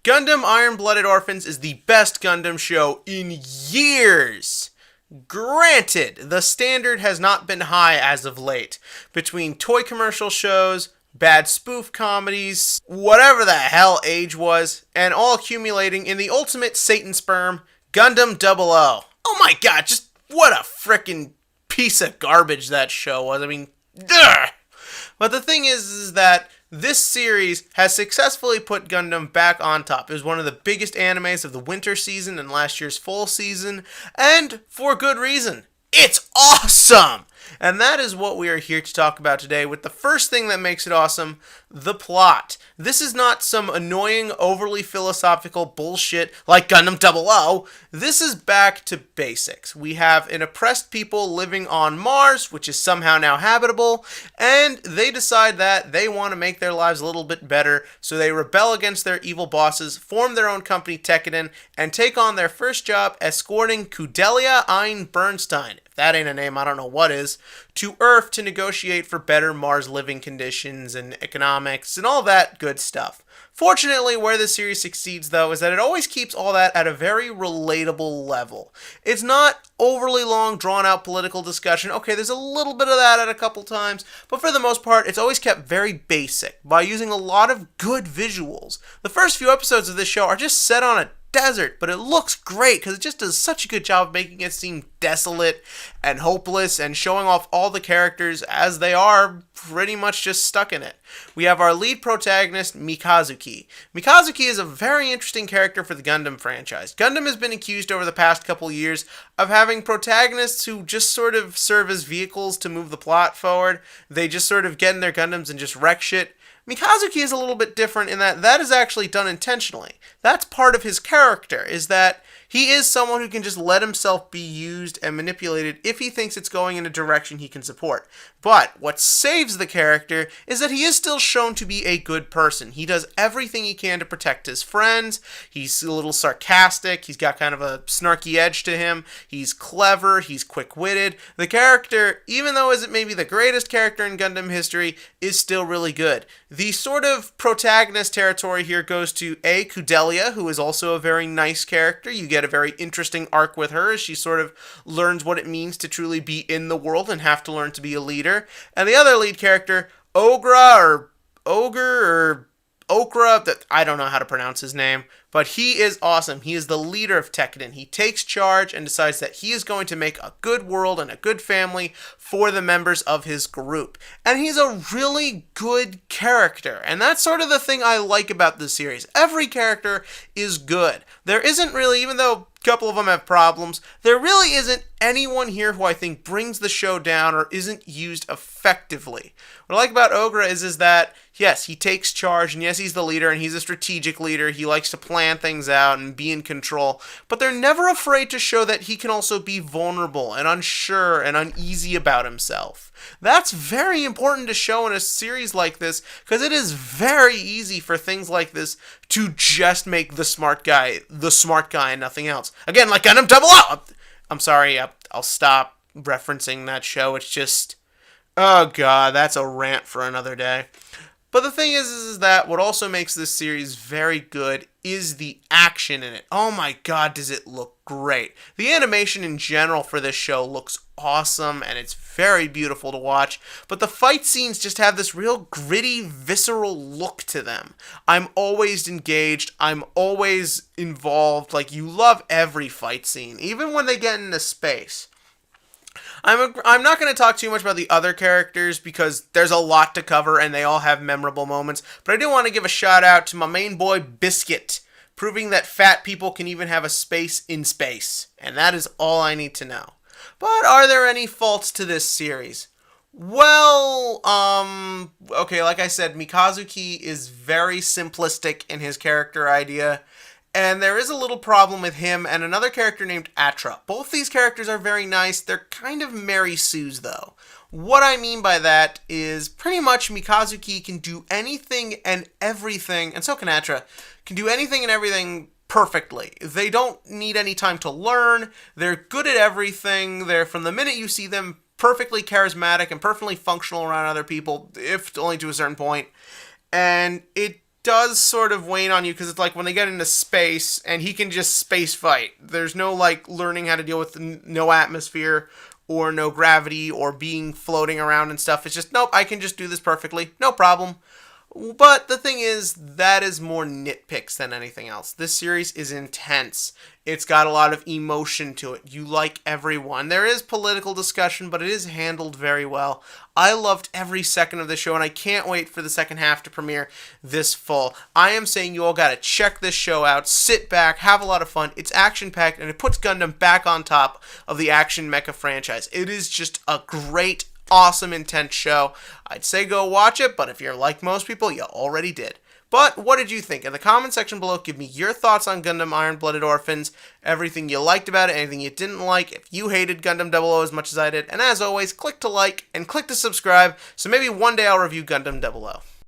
Gundam Iron-Blooded Orphans is the best Gundam show in years. Granted, the standard has not been high as of late. Between toy commercial shows, bad spoof comedies, whatever the hell age was, and all accumulating in the ultimate Satan sperm, Gundam 00. Oh my god, just what a frickin' piece of garbage that show was. I mean, ugh. But the thing is that this series has successfully put Gundam back on top. It was one of the biggest animes of the winter season and last year's fall season, and for good reason. It's awesome! And that is what we are here to talk about today, with the first thing that makes it awesome, the plot. This is not some annoying, overly philosophical bullshit like Gundam 00. This is back to basics. We have an oppressed people living on Mars, which is somehow now habitable, and they decide that they want to make their lives a little bit better, so they rebel against their evil bosses, form their own company, Tekkadan, and take on their first job escorting Kudelia Ein Bernstein, if that ain't a name, I don't know what is, to Earth to negotiate for better Mars living conditions and economics and all that good stuff. Fortunately, where the series succeeds, though, is that it always keeps all that at a very relatable level. It's not overly long, drawn-out political discussion. Okay, there's a little bit of that at a couple times, but for the most part, it's always kept very basic by using a lot of good visuals. The first few episodes of this show are just set on a desert, but it looks great because it just does such a good job of making it seem desolate and hopeless and showing off all the characters as they are pretty much just stuck in it. We have our lead protagonist, Mikazuki. Mikazuki is a very interesting character for the Gundam franchise. Gundam has been accused over the past couple years of having protagonists who just sort of serve as vehicles to move the plot forward. They just sort of get in their Gundams and just wreck shit. Mikazuki is a little bit different in that that is actually done intentionally. That's part of his character, is that he is someone who can just let himself be used and manipulated if he thinks it's going in a direction he can support. But what saves the character is that he is still shown to be a good person. He does everything he can to protect his friends. He's a little sarcastic. He's got kind of a snarky edge to him. He's clever. He's quick-witted. The character, even though isn't maybe the greatest character in Gundam history, is still really good. The sort of protagonist territory here goes to Kudelia, who is also a very nice character. You get a very interesting arc with her as she sort of learns what it means to truly be in the world and have to learn to be a leader. And the other lead character, Ogre, Okra, that I don't know how to pronounce his name, but he is awesome. He is the leader of Tekkadan. He takes charge and decides that he is going to make a good world and a good family for the members of his group. And he's a really good character. And that's sort of the thing I like about this series. Every character is good. There isn't really, even though a couple of them have problems, there really isn't anyone here who I think brings the show down or isn't used effectively. What I like about Ogre is that, yes, he takes charge, and yes, he's the leader, and he's a strategic leader. He likes to plan things out and be in control, but they're never afraid to show that he can also be vulnerable and unsure and uneasy about himself. That's very important to show in a series like this, because it is very easy for things like this to just make the smart guy and nothing else. Again, like Gundam 00! I'm sorry, I'll stop referencing that show. It's just, oh god, that's a rant for another day. But the thing is that what also makes this series very good is the action in it. Oh my god, does it look great. The animation in general for this show looks awesome, and it's very beautiful to watch, but the fight scenes just have this real gritty, visceral look to them. I'm always engaged, I'm always involved, like you love every fight scene, even when they get into space. I'm not going to talk too much about the other characters because there's a lot to cover and they all have memorable moments, but I do want to give a shout out to my main boy Biscuit, proving that fat people can even have a space in space, and that is all I need to know. But are there any faults to this series? Well, okay, like I said, Mikazuki is very simplistic in his character idea, and there is a little problem with him and another character named Atra. Both these characters are very nice. They're kind of Mary Sue's, though. What I mean by that is pretty much Mikazuki can do anything and everything, and so can Atra, can do anything and everything perfectly. They don't need any time to learn. They're good at everything. They're, from the minute you see them, perfectly charismatic and perfectly functional around other people, if only to a certain point. And it does sort of wane on you because it's like when they get into space and he can just space fight. There's no like learning how to deal with no atmosphere or no gravity or being floating around and stuff. It's just, nope, I can just do this perfectly. No problem. But the thing is, that is more nitpicks than anything else. This series is intense. It's got a lot of emotion to it. You like everyone. There is political discussion, but it is handled very well. I loved every second of the show, and I can't wait for the second half to premiere this fall. I am saying you all gotta check this show out, sit back, have a lot of fun. It's action-packed, and it puts Gundam back on top of the action mecha franchise. It is just a great, awesome, intense show. I'd say go watch it, but if you're like most people, you already did. But what did you think? In the comment section below, give me your thoughts on Gundam Iron-Blooded Orphans, everything you liked about it, anything you didn't like, if you hated Gundam 00 as much as I did, and as always, click to like and click to subscribe, so maybe one day I'll review Gundam 00.